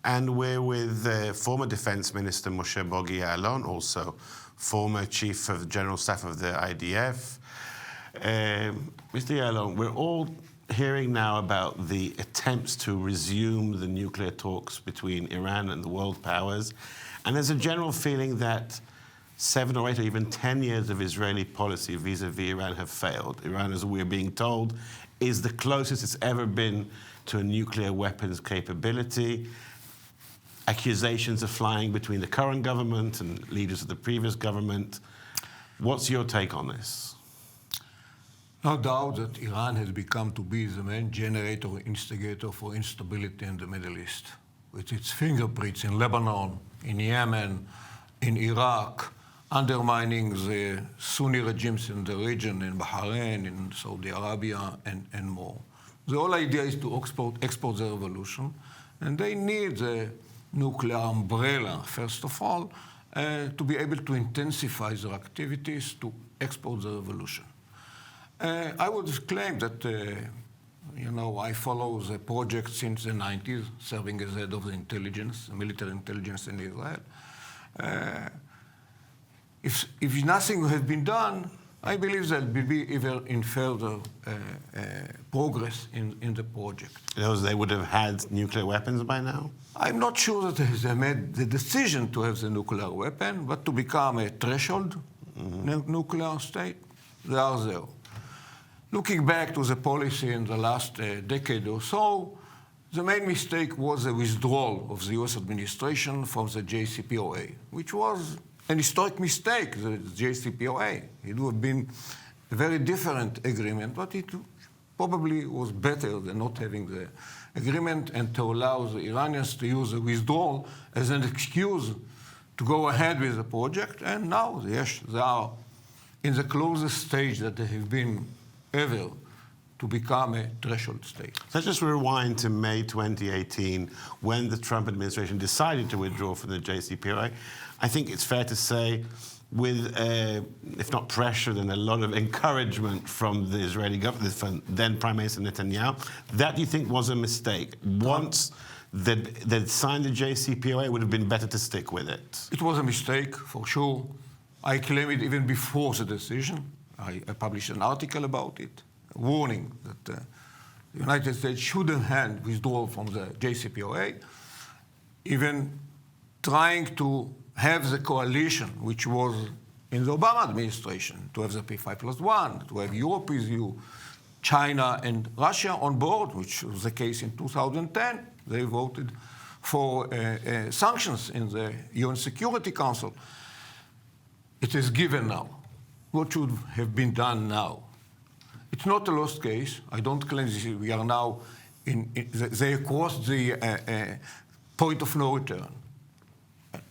And we're with former Defense Minister Moshe Bogi Ya'alon, also former Chief of the General Staff of the IDF. Mr. Ya'alon, we're all hearing now about the attempts to resume the nuclear talks between Iran and the world powers. And there's a general feeling that 7 or 8 or even 10 years of Israeli policy vis-a-vis Iran have failed. Iran, as we're being told, is the closest it's ever been to a nuclear weapons capability. Accusations are flying between the current government and leaders of the previous government. What's your take on this? No doubt that Iran has become to be the main generator or instigator for instability in the Middle East, with its fingerprints in Lebanon, in Yemen, in Iraq, undermining the Sunni regimes in the region, in Bahrain, in Saudi Arabia, and more. The whole idea is to export the revolution, and they need the nuclear umbrella, first of all, to be able to intensify their activities to export the revolution. I would claim that, I follow the project since the 90s, serving as head of the intelligence, the military intelligence in Israel. If nothing has been done, I believe that will be even in further progress in the project. They would have had nuclear weapons by now? I'm not sure that they made the decision to have the nuclear weapon, but to become a threshold nuclear state, they are there. Looking back to the policy in the last decade or so, the main mistake was the withdrawal of the US administration from the JCPOA, which was an historic mistake, the JCPOA. It would have been a very different agreement, but it probably was better than not having the agreement and to allow the Iranians to use the withdrawal as an excuse to go ahead with the project. And now, yes, they are in the closest stage that they have been ever to become a threshold state. Let's just rewind to May 2018, when the Trump administration decided to withdraw from the JCPOA. I think it's fair to say, with, if not pressure, then a lot of encouragement from the Israeli government, from then Prime Minister Netanyahu, that you think was a mistake. Once they'd signed the JCPOA, it would have been better to stick with it. It was a mistake, for sure. I claim it even before the decision. I published an article about it, warning that the United States shouldn't have withdrawn from the JCPOA, even trying to have the coalition, which was in the Obama administration, to have the P5+1, to have Europe with you, China and Russia on board, which was the case in 2010. They voted for sanctions in the UN Security Council. It is given now. What should have been done now? It's not a lost case. I don't claim this. We are now they crossed the point of no return.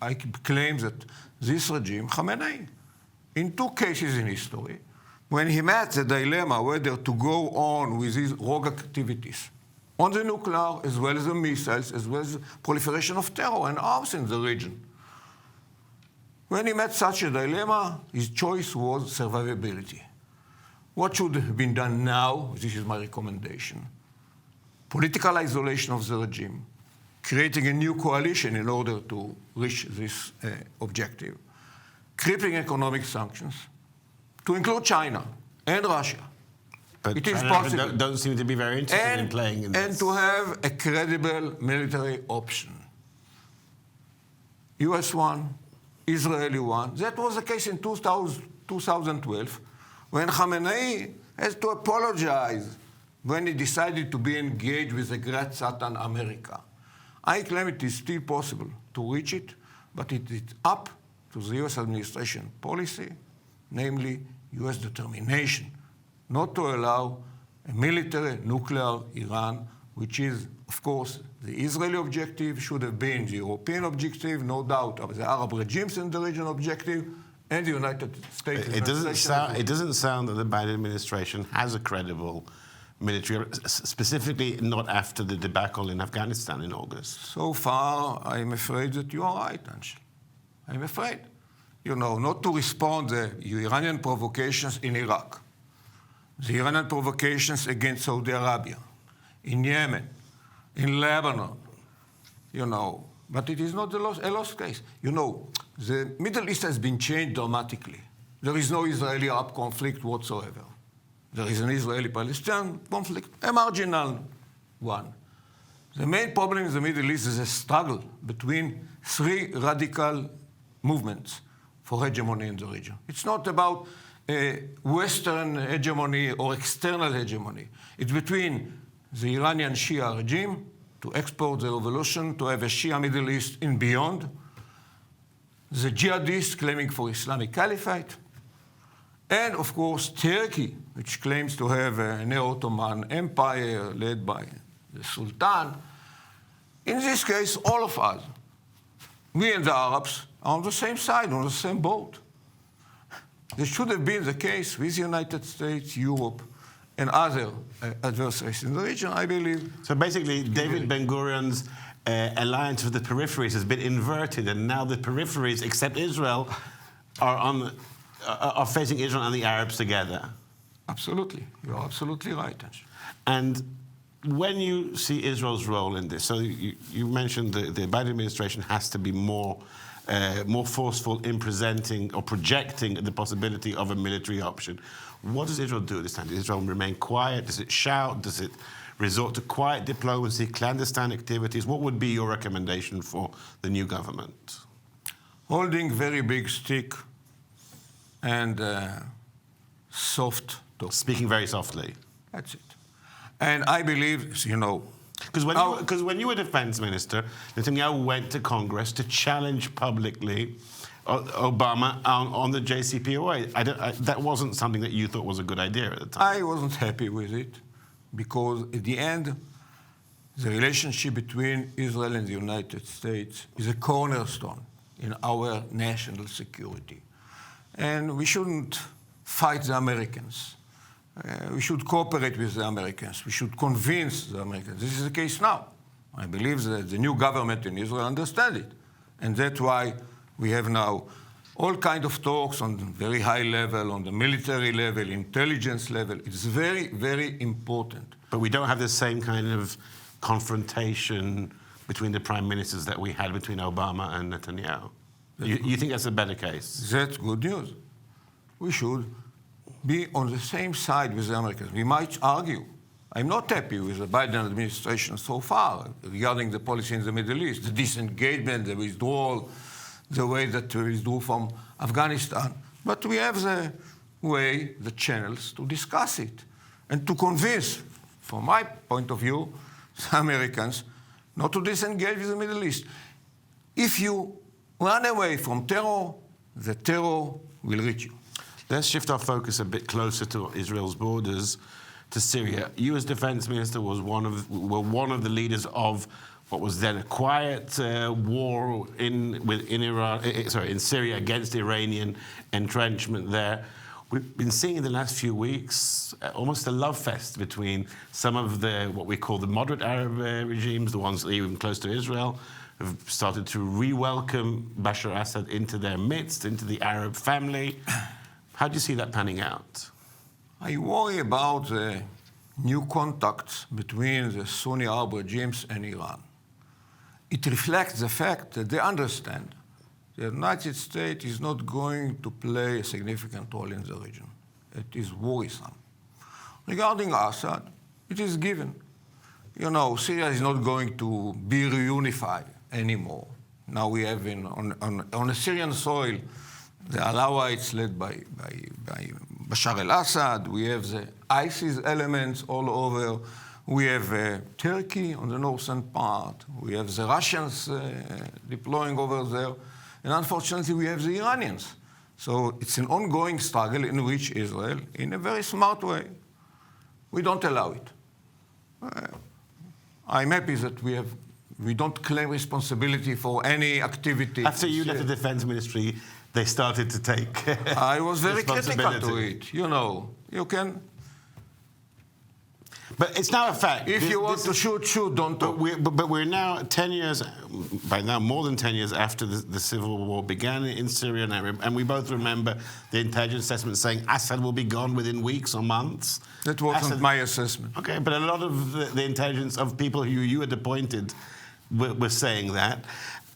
I claim that this regime, Khamenei, in 2 cases in history, when he met the dilemma whether to go on with his rogue activities on the nuclear, as well as the missiles, as well as the proliferation of terror and arms in the region, when he met such a dilemma, his choice was survivability. What should have been done now? This is my recommendation. Political isolation of the regime, creating a new coalition in order to reach this objective, crippling economic sanctions, to include China and Russia. But it is China possible. Don't seem to be very interested in playing in this. And to have a credible military option. US one, Israeli one. That was the case in 2012, when Khamenei has to apologize when he decided to be engaged with the great Satan America. I claim it is still possible to reach it, but it is up to the US administration policy, namely US determination, not to allow a military nuclear Iran, which is, of course, the Israeli objective, should have been the European objective, no doubt, of the Arab regimes in the region objective, and the United States. It doesn't sound that the Biden administration has a credible military, specifically not after the debacle in Afghanistan in August. So far, I'm afraid that you are right, Anshel. I'm afraid. Not to respond to the Iranian provocations in Iraq, the Iranian provocations against Saudi Arabia, in Yemen, in Lebanon, you know, but it is not a lost case. You know, the Middle East has been changed dramatically. There is no Israeli-Arab conflict whatsoever. There is an Israeli-Palestinian conflict, a marginal one. The main problem in the Middle East is a struggle between three radical movements for hegemony in the region. It's not about Western hegemony or external hegemony. It's between the Iranian Shia regime to export the revolution, to have a Shia Middle East and beyond, the jihadists claiming for Islamic Caliphate, and of course Turkey, which claims to have a neo-Ottoman empire led by the Sultan. In this case, all of us, we and the Arabs, are on the same side, on the same boat. This should have been the case with the United States, Europe, and other adversaries in the region, I believe. So basically, David Ben-Gurion's alliance with the peripheries has been inverted, and now the peripheries, except Israel, are facing Israel and the Arabs together. Absolutely. You're absolutely right, Anshel. And when you see Israel's role in this, so you mentioned the Biden administration has to be more forceful in presenting or projecting the possibility of a military option. What does Israel do this time? Does Israel remain quiet? Does it shout? Does it resort to quiet diplomacy, clandestine activities? What would be your recommendation for the new government? Holding very big stick and soft talk. Speaking very softly. That's it. And I believe, you know... Because when you were defense minister, Netanyahu went to Congress to challenge publicly Obama on the JCPOA. That wasn't something that you thought was a good idea at the time. I wasn't happy with it because at the end, the relationship between Israel and the United States is a cornerstone in our national security. And we shouldn't fight the Americans. We should cooperate with the Americans. We should convince the Americans. This is the case now. I believe that the new government in Israel understands it. And that's why we have now all kinds of talks on very high level, on the military level, intelligence level. It's very, very important. But we don't have the same kind of confrontation between the prime ministers that we had between Obama and Netanyahu. You think that's a better case? That's good news. We should be on the same side with the Americans. We might argue. I'm not happy with the Biden administration so far regarding the policy in the Middle East, the disengagement, the withdrawal, the way that we withdrew from Afghanistan. But we have the way, the channels to discuss it and to convince, from my point of view, the Americans not to disengage with the Middle East. If you run away from terror, the terror will reach you. Let's shift our focus a bit closer to Israel's borders, to Syria. You, as defense minister, were one of the leaders of what was then a quiet war in Syria against Iranian entrenchment there. We've been seeing in the last few weeks almost a love fest between some of what we call the moderate Arab regimes, the ones that are even close to Israel, have started to re-welcome Bashar Assad into their midst, into the Arab family. How do you see that panning out? I worry about the new contacts between the Sunni Arab regimes and Iran. It reflects the fact that they understand the United States is not going to play a significant role in the region. It is worrisome. Regarding Assad, it is given. You know, Syria is not going to be reunified anymore. Now we have on the Syrian soil the Alawites led by Bashar al-Assad. We have the ISIS elements all over. We have Turkey on the northern part. We have the Russians deploying over there. And unfortunately, we have the Iranians. So it's an ongoing struggle in which Israel, in a very smart way, we don't allow it. I'm happy that we don't claim responsibility for any activity. After you left the defense ministry, they started to take I was very critical to it. You know, you can... But it's now a fact. If you want to shoot, don't talk. But we're now 10 years, by now more than 10 years after the civil war began in Syria, and we both remember the intelligence assessment saying Assad will be gone within weeks or months. That wasn't my assessment. Okay, but a lot of the intelligence of people who you had appointed were saying that.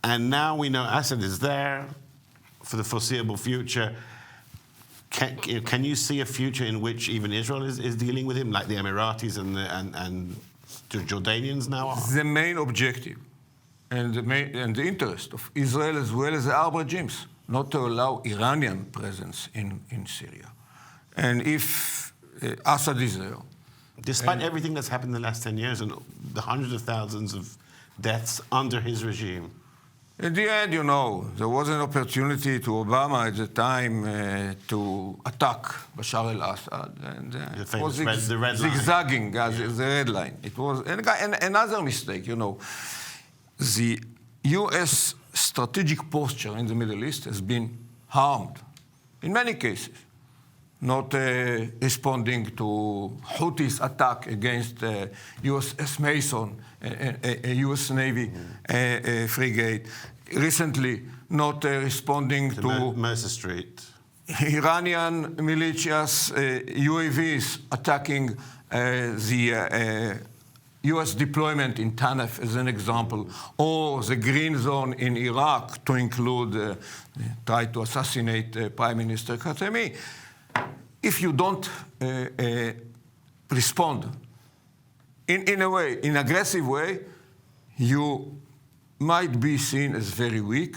And now we know Assad is there for the foreseeable future. Can you see a future in which even Israel is dealing with him, like the Emiratis and the Jordanians now are? The main objective and the interest of Israel as well as the Arab regimes, not to allow Iranian presence in Syria. And if Assad is there... Despite everything that's happened in the last 10 years and the hundreds of thousands of deaths under his regime. In the end, you know, there was an opportunity to Obama at the time to attack Bashar al-Assad. And it was the red zigzagging as the red line. It was and another mistake, you know. The U.S. strategic posture in the Middle East has been harmed in many cases. Not responding to Houthis' attack against USS Mason, a U.S. Navy frigate. Recently, not responding to Mercer Street. Iranian militias, UAVs attacking the U.S. deployment in Tanaf, as an example, or the Green Zone in Iraq, to include try to assassinate Prime Minister Khatami. If you don't respond in a way, in aggressive way, you might be seen as very weak,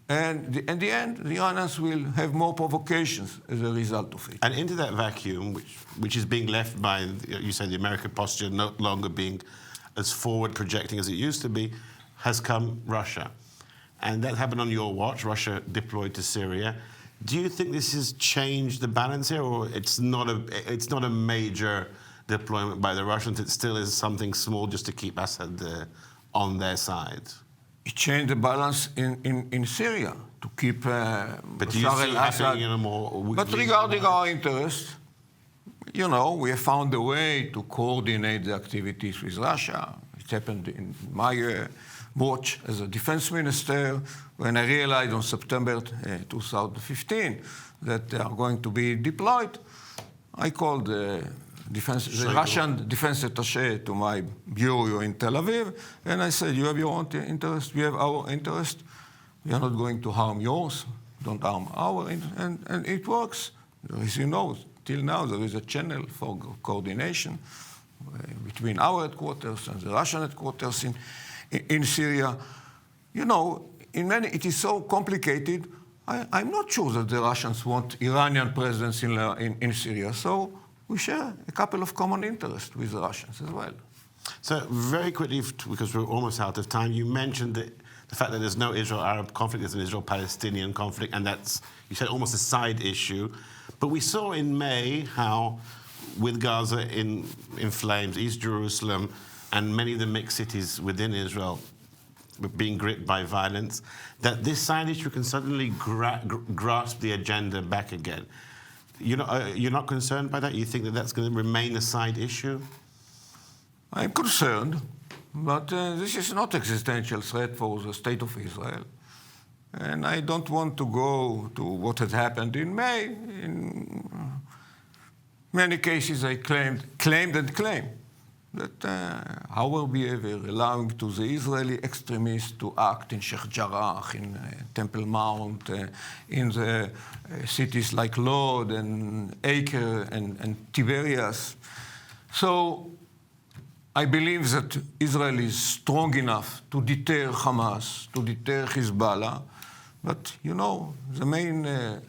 and in the end, the Iranians will have more provocations as a result of it. And into that vacuum, which is being left by, you say, the American posture no longer being as forward projecting as it used to be, has come Russia. And that happened on your watch, Russia deployed to Syria. Do you think this has changed the balance here, or it's not a major deployment by the Russians? It still is something small just to keep Assad on their side? It changed the balance in Syria to keep but do you see happening in a more... But regarding our interest, you know, we have found a way to coordinate the activities with Russia. It happened in my watch as a defense minister, when I realized on September 2015 that they are going to be deployed. I called the Russian defense attaché to my bureau in Tel Aviv, and I said, you have your own interest, we have our interest. We are not going to harm yours, don't harm our interest. And it works. As you know, till now there is a channel for coordination between our headquarters and the Russian headquarters in Syria. You know, it is so complicated. I'm not sure that the Russians want Iranian presence in Syria. So we share a couple of common interests with the Russians as well. So very quickly, because we're almost out of time, you mentioned the fact that there's no Israel-Arab conflict, there's an Israel-Palestinian conflict, and that's, you said, almost a side issue. But we saw in May how, with Gaza in flames, East Jerusalem, and many of the mixed cities within Israel being gripped by violence, that this side issue can suddenly grasp the agenda back again. You're not concerned by that? You think that that's going to remain a side issue? I'm concerned, but this is not an existential threat for the state of Israel. And I don't want to go to what had happened in May. In many cases, I claimed that our behavior, allowing to the Israeli extremists to act in Sheikh Jarrah, in Temple Mount, in the cities like Lod and Acre and Tiberias. So I believe that Israel is strong enough to deter Hamas, to deter Hezbollah. But, you know, the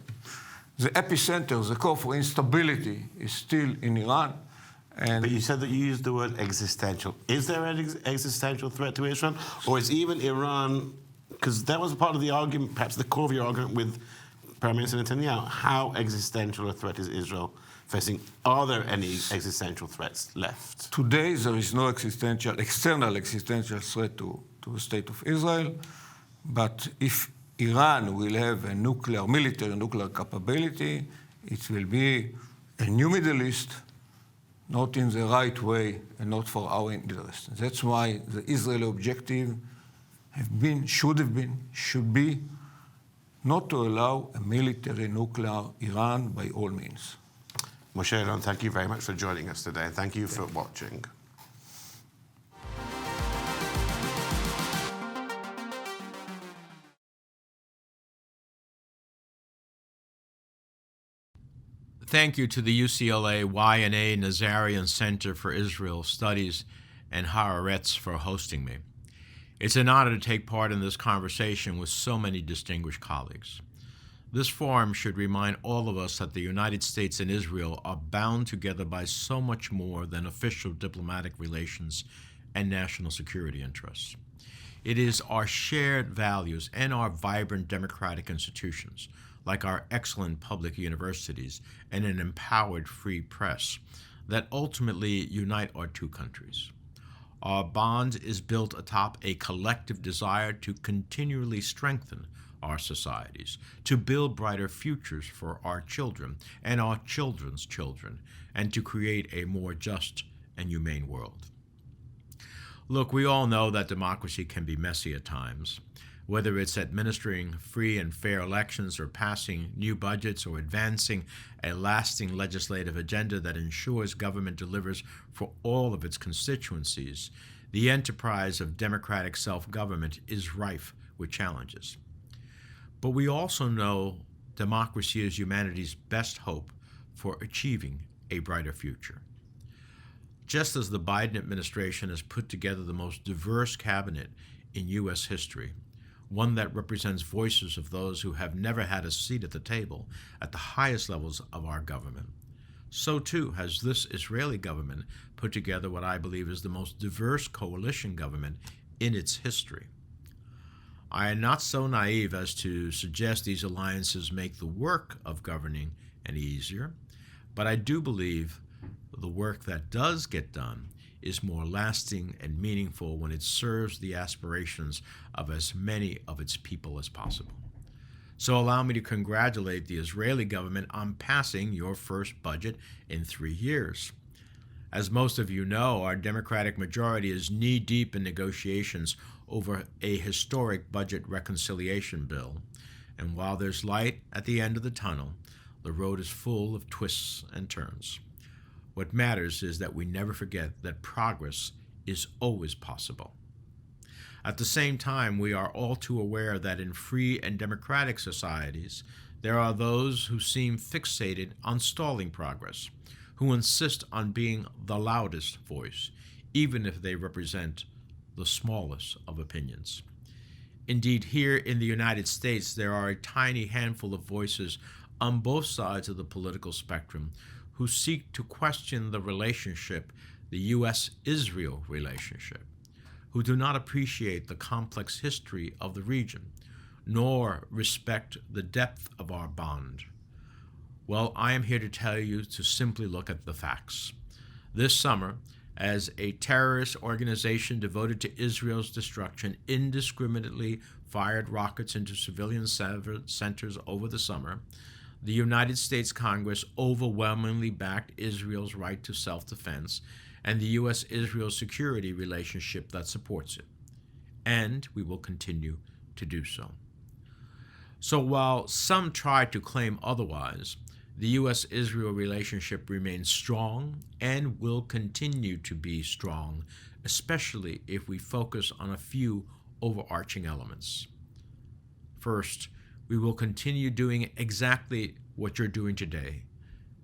epicenter, the core for instability is still in Iran. But you said that you used the word existential. Is there an existential threat to Israel? Or is even Iran, because that was part of the argument, perhaps the core of your argument with Prime Minister Netanyahu, how existential a threat is Israel facing? Are there any existential threats left? Today, there is no external existential threat to the state of Israel. But if Iran will have a military nuclear capability, it will be a new Middle East, not in the right way and not for our interest. That's why the Israeli objective should be not to allow a military nuclear Iran by all means. Moshe Elon, thank you very much for joining us today. Thank you for watching. thank you to the UCLA Y&S Nazarian Center for Israel Studies and Haaretz for hosting me. It's an honor to take part in this conversation with so many distinguished colleagues. This forum should remind all of us that the United States and Israel are bound together by so much more than official diplomatic relations and national security interests. It is our shared values and our vibrant democratic institutions, like our excellent public universities and an empowered free press, that ultimately unite our two countries. Our bond is built atop a collective desire to continually strengthen our societies, to build brighter futures for our children and our children's children, and to create a more just and humane world. Look, we all know that democracy can be messy at times, whether it's administering free and fair elections or passing new budgets or advancing a lasting legislative agenda that ensures government delivers for all of its constituencies. The enterprise of democratic self-government is rife with challenges. But we also know democracy is humanity's best hope for achieving a brighter future. Just as the Biden administration has put together the most diverse cabinet in U.S. history, one that represents voices of those who have never had a seat at the table at the highest levels of our government, so too has this Israeli government put together what I believe is the most diverse coalition government in its history. I am not so naive as to suggest these alliances make the work of governing any easier, but I do believe the work that does get done is more lasting and meaningful when it serves the aspirations of as many of its people as possible. So allow me to congratulate the Israeli government on passing your first budget in 3 years. As most of you know, our Democratic majority is knee-deep in negotiations over a historic budget reconciliation bill, and while there's light at the end of the tunnel, the road is full of twists and turns. What matters is that we never forget that progress is always possible. At the same time, we are all too aware that in free and democratic societies, there are those who seem fixated on stalling progress, who insist on being the loudest voice, even if they represent the smallest of opinions. Indeed, here in the United States, there are a tiny handful of voices on both sides of the political spectrum who seek to question the relationship, the U.S.-Israel relationship, who do not appreciate the complex history of the region, nor respect the depth of our bond. Well, I am here to tell you to simply look at the facts. This summer, as a terrorist organization devoted to Israel's destruction indiscriminately fired rockets into civilian centers over the summer, the United States Congress overwhelmingly backed Israel's right to self-defense and the U.S.-Israel security relationship that supports it. And we will continue to do so. So while some try to claim otherwise, the U.S.-Israel relationship remains strong and will continue to be strong, especially if we focus on a few overarching elements. First, we will continue doing exactly what you're doing today,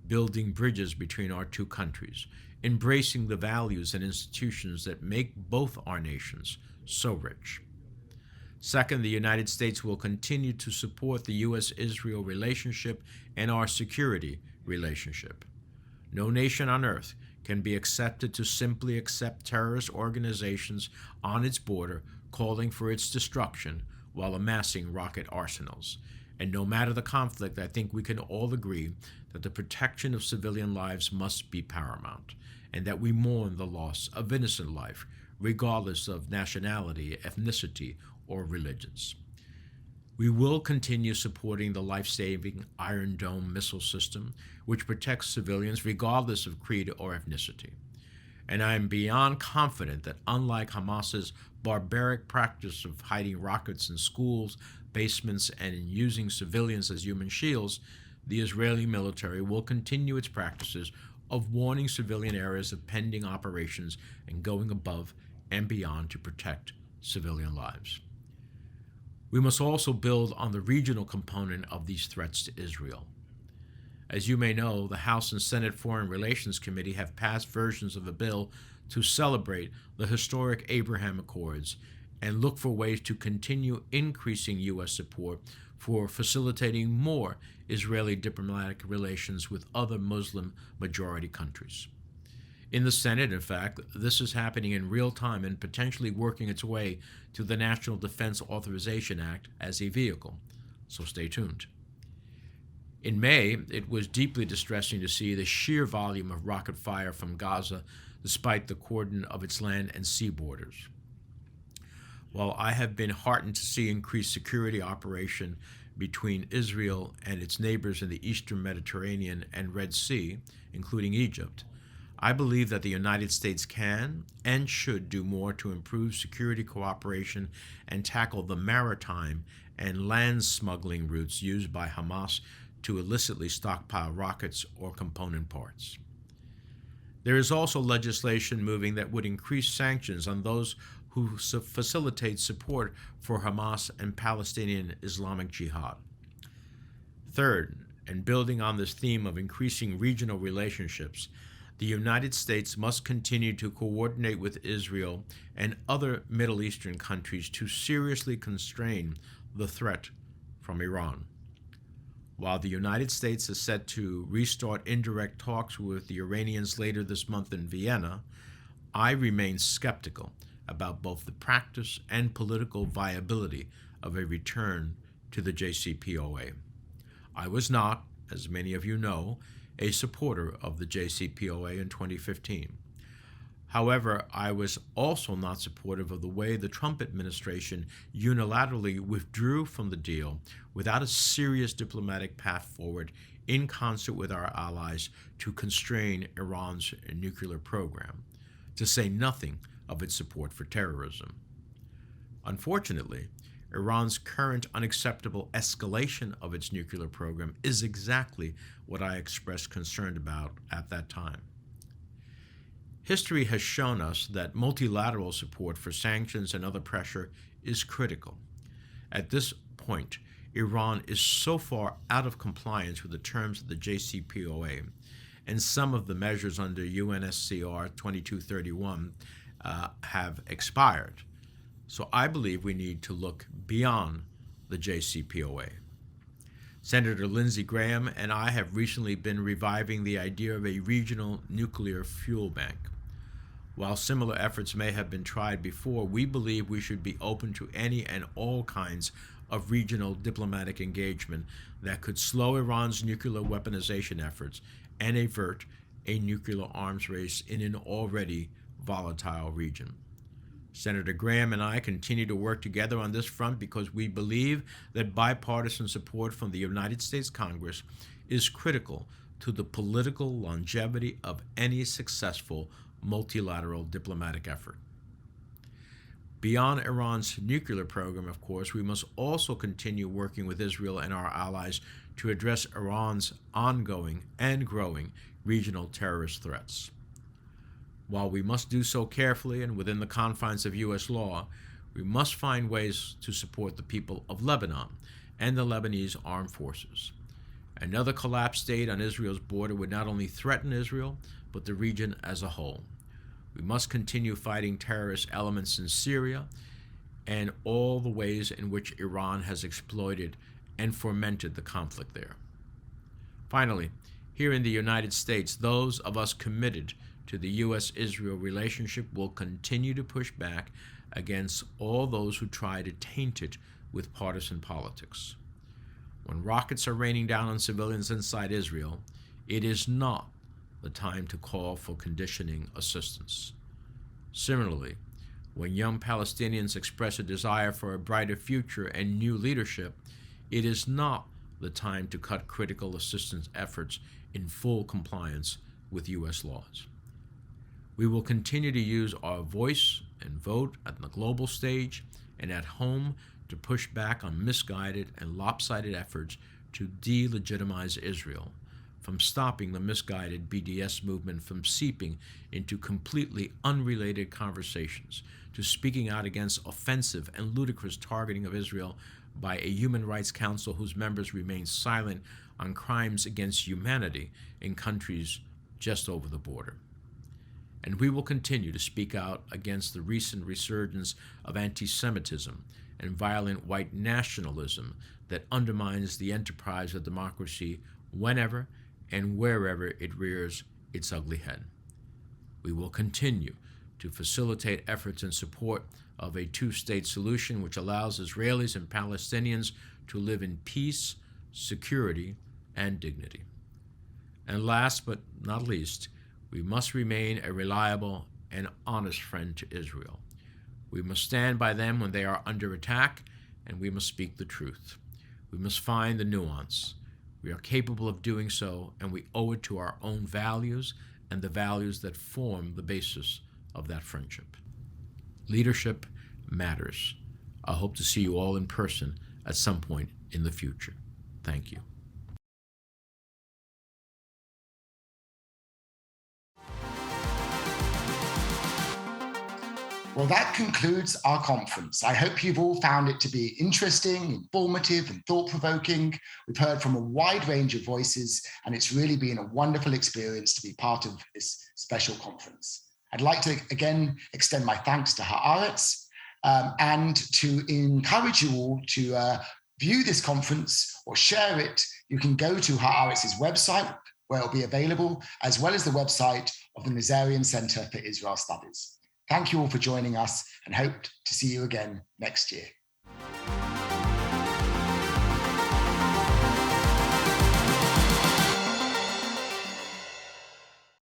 building bridges between our two countries, embracing the values and institutions that make both our nations so rich. Second, the United States will continue to support the U.S.-Israel relationship and our security relationship. No nation on earth can be accepted to simply accept terrorist organizations on its border calling for its destruction while amassing rocket arsenals. And no matter the conflict, I think we can all agree that the protection of civilian lives must be paramount, and that we mourn the loss of innocent life, regardless of nationality, ethnicity, or religions. We will continue supporting the life-saving Iron Dome missile system, which protects civilians regardless of creed or ethnicity. And I am beyond confident that unlike Hamas's barbaric practice of hiding rockets in schools, basements, and in using civilians as human shields, the Israeli military will continue its practices of warning civilian areas of pending operations and going above and beyond to protect civilian lives. We must also build on the regional component of these threats to Israel. As you may know, the House and Senate Foreign Relations Committee have passed versions of a bill to celebrate the historic Abraham Accords and look for ways to continue increasing U.S. support for facilitating more Israeli diplomatic relations with other Muslim-majority countries. In the Senate, in fact, this is happening in real time and potentially working its way to the National Defense Authorization Act as a vehicle, so stay tuned. In May, it was deeply distressing to see the sheer volume of rocket fire from Gaza despite the cordon of its land and sea borders. While I have been heartened to see increased security operation between Israel and its neighbors in the Eastern Mediterranean and Red Sea, including Egypt, I believe that the United States can and should do more to improve security cooperation and tackle the maritime and land smuggling routes used by Hamas to illicitly stockpile rockets or component parts. There is also legislation moving that would increase sanctions on those who facilitate support for Hamas and Palestinian Islamic Jihad. Third, and building on this theme of increasing regional relationships, the United States must continue to coordinate with Israel and other Middle Eastern countries to seriously constrain the threat from Iran. While the United States is set to restart indirect talks with the Iranians later this month in Vienna, I remain skeptical about both the practice and political viability of a return to the JCPOA. I was not, as many of you know, a supporter of the JCPOA in 2015. However, I was also not supportive of the way the Trump administration unilaterally withdrew from the deal without a serious diplomatic path forward in concert with our allies to constrain Iran's nuclear program, to say nothing of its support for terrorism. Unfortunately, Iran's current unacceptable escalation of its nuclear program is exactly what I expressed concern about at that time. History has shown us that multilateral support for sanctions and other pressure is critical. At this point, Iran is so far out of compliance with the terms of the JCPOA and some of the measures under UNSCR 2231 have expired. So I believe we need to look beyond the JCPOA. Senator Lindsey Graham and I have recently been reviving the idea of a regional nuclear fuel bank. While similar efforts may have been tried before, we believe we should be open to any and all kinds of regional diplomatic engagement that could slow Iran's nuclear weaponization efforts and avert a nuclear arms race in an already volatile region. Senator Graham and I continue to work together on this front because we believe that bipartisan support from the United States Congress is critical to the political longevity of any successful multilateral diplomatic effort. Beyond Iran's nuclear program, of course, we must also continue working with Israel and our allies to address Iran's ongoing and growing regional terrorist threats. While we must do so carefully and within the confines of U.S. law, we must find ways to support the people of Lebanon and the Lebanese armed forces. Another collapsed state on Israel's border would not only threaten Israel, but the region as a whole. We must continue fighting terrorist elements in Syria and all the ways in which Iran has exploited and fomented the conflict there. Finally, here in the United States, those of us committed to the U.S.-Israel relationship will continue to push back against all those who try to taint it with partisan politics. When rockets are raining down on civilians inside Israel, it is not the time to call for conditioning assistance. Similarly, when young Palestinians express a desire for a brighter future and new leadership, it is not the time to cut critical assistance efforts in full compliance with U.S. laws. We will continue to use our voice and vote at the global stage and at home to push back on misguided and lopsided efforts to delegitimize Israel, from stopping the misguided BDS movement from seeping into completely unrelated conversations, to speaking out against offensive and ludicrous targeting of Israel by a Human Rights Council whose members remain silent on crimes against humanity in countries just over the border. And we will continue to speak out against the recent resurgence of anti-Semitism and violent white nationalism that undermines the enterprise of democracy whenever and wherever it rears its ugly head. We will continue to facilitate efforts in support of a two-state solution which allows Israelis and Palestinians to live in peace, security, and dignity. And last but not least, we must remain a reliable and honest friend to Israel. We must stand by them when they are under attack, and we must speak the truth. We must find the nuance. We are capable of doing so, and we owe it to our own values and the values that form the basis of that friendship. Leadership matters. I hope to see you all in person at some point in the future. Thank you. Well, that concludes our conference. I hope you've all found it to be interesting, informative, and thought-provoking. We've heard from a wide range of voices, and it's really been a wonderful experience to be part of this special conference. I'd like to, again, extend my thanks to Haaretz and to encourage you all to view this conference or share it. You can go to Haaretz's website, where it'll be available, as well as the website of the Nazarian Center for Israel Studies. Thank you all for joining us and hope to see you again next year.